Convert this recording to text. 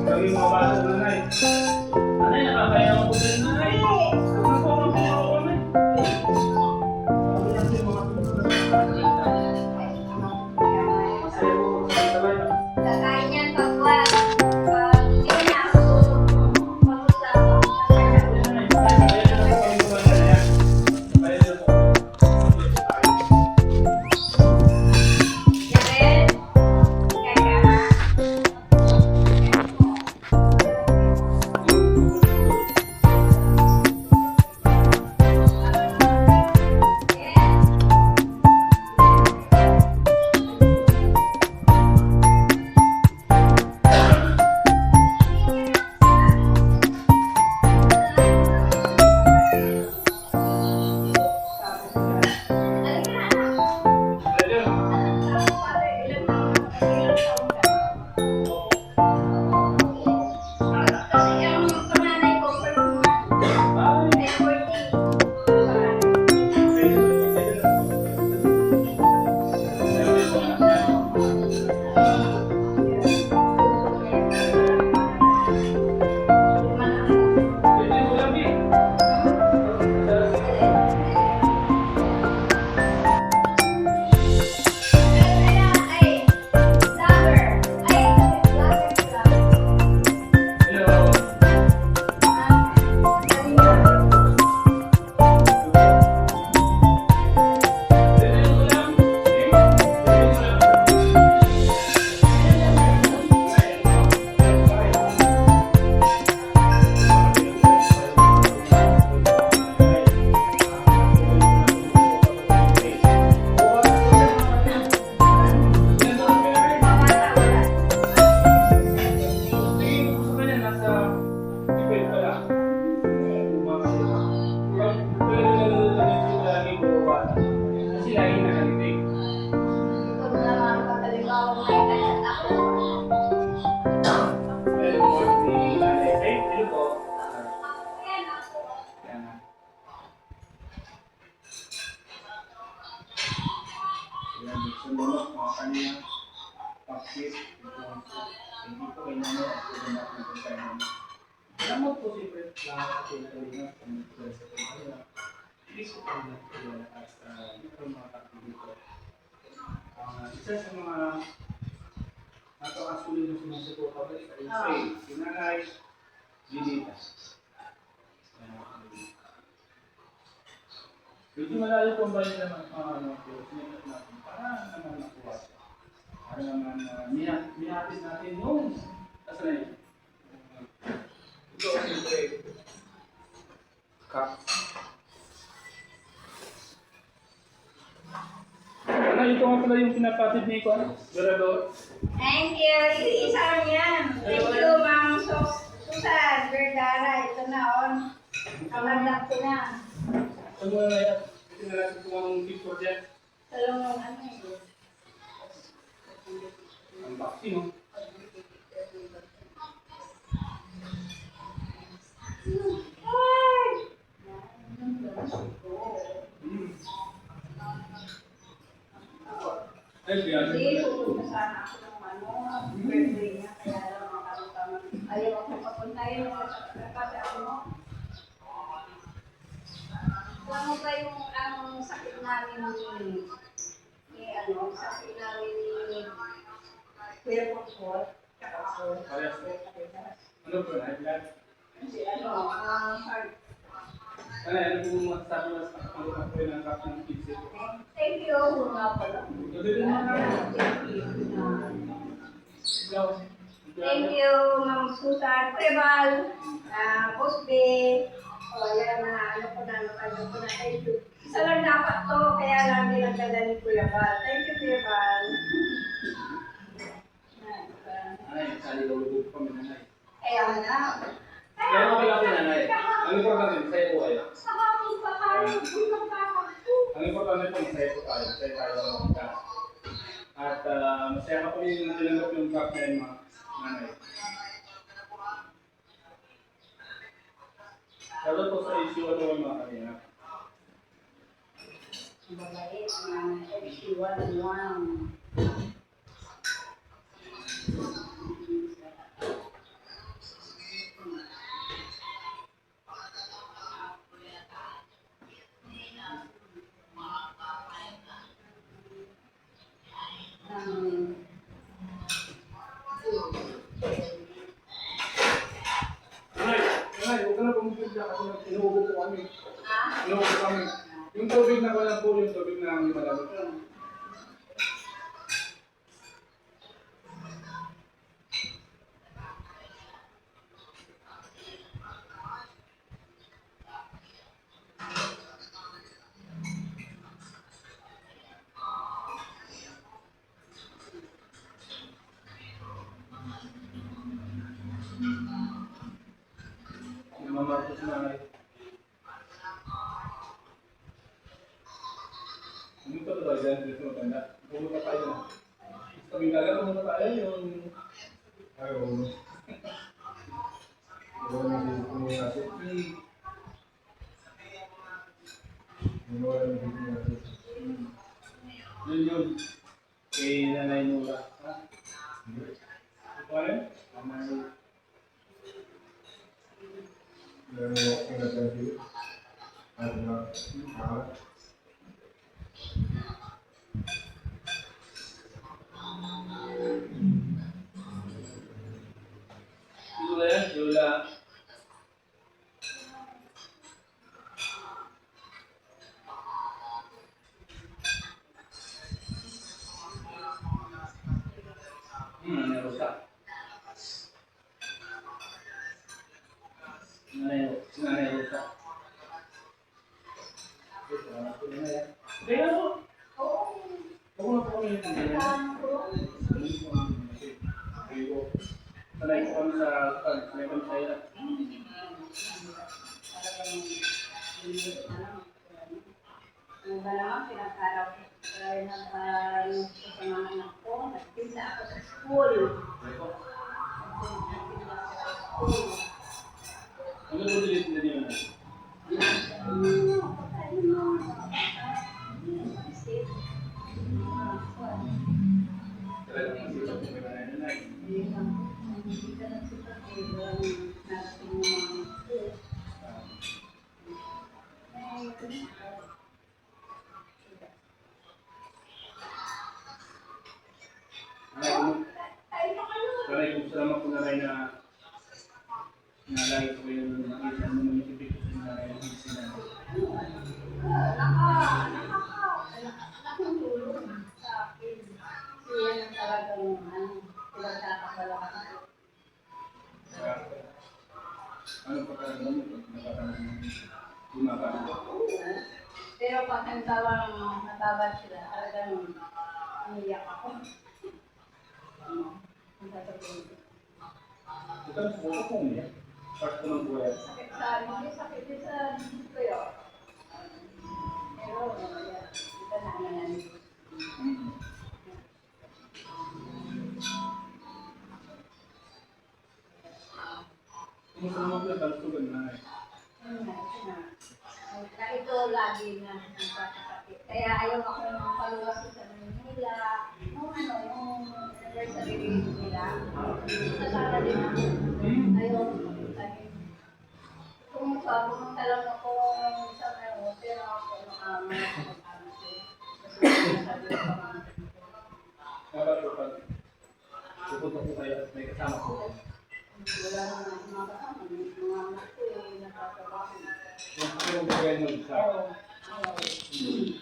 Kami mga bata na nanay. Nanay, nakakaya ako din nanay. kanyang paksit. Hindi po kayo naman at kailangan natin sa kanya. Salamat po siyempre lahat sa kailangan sa mga sa kanya. Please po kayo na po at dito mga kapatid dito. Isa sa mga napakasulit na sinusuko sa Israel, si Nanay Ginita. Medyo malayo po ba yun naman sinikat natin para naman nakuha siya. Para naman nihatis natin yung kasalanan. Ito ang siyempre cup. Ano, ito nga pala yung pinapatid ni Kwan, Dorador. Thank you. Isa lang yan. Thank you, Ma'am Susan Vergara. Ito na, on. Kamandak ko na. Saan mo na yan? Ito na natin kung anong picture dyan. Talong ng ano eh. Ang vaccine, no? Ay, hindi, pupunta sana ako ng birthday niya. Kaya lang makalutan. Ayaw ako papuntahin kasi ako mo. Ano ba yung sakit namin sakit namin ni Kuya Pongkol? ano po na? Kasi Ano kung masasabi mo sa pagkakulang ko ng cup ng kids ito? thank you. Nga pala. Thank you, Ma'am Susan. Prebal, Boss B. Yan na, ano ko na. Thank you. Isa lang dapat to, kaya lang dinagdaga ni Kuya Bal. Thank you, Kuya Bal. Ay, salilulubog pa mo nanay. Kaya na. Kaya okay lang po nanay. Ang importante, masaya po kayo. Ang importante po, masaya po tayo. Masaya tayo ng mga. At masaya ka po yung tinanggap yung cup na yun, mga nanay. Kaya po sa issue at mga kanina. Mabait na issue 1-1. Huwag ka na pumipid na kasi inuubo po kami. Inuubo kami. Yung tubig na wala po, yung tubig na may malamig. Mamartos na nanay. Pumunta ba tayo dyan? Dito maganda. Pumunta tayo na. Sabi nga lang, pumunta tayo yung... Ayaw. Ayaw na dito kung yung natin. Ayaw na dito yung natin. Yun. Kay Nanay Nula. Ha? Ito ka rin? Nanay. Yang ada tadi ada Yula. Ini rusak. Nanay rusak. Kaya mo. Ako na po yung sanay ko kami sa sanay kami sa ila. Ang balaman, pinag-araw ko. Kaya nag-aluto sa mga anak ko. Nagpinta ako sa school. Ano po dilit na niyo? Gumagano. Pero pag tawang natabad sila, talagang umiyak ako. Ang sasabihin ko. Ito ang suko kong umiyak. Part ko ng buhay. Sakit sa hindi sakit din sa dito ko yun. Pero, ito na yan. Kumusta naman po yung kalusugan na eh? Ito na. Na ito lagi na nagkakasakit. Kaya ayaw ako ng paluwas sa Manila. Yung anniversary nila. Nasara din ako. Ayaw sabihin. Pumunta lang ako sa pero ako mag-ano siya. Kasi sabi ko Para po pag pupunta po kayo at may kasama po. wala naman mga kasama. Mga anak ko nagtatrabaho. Yung buhay mo sa Oo.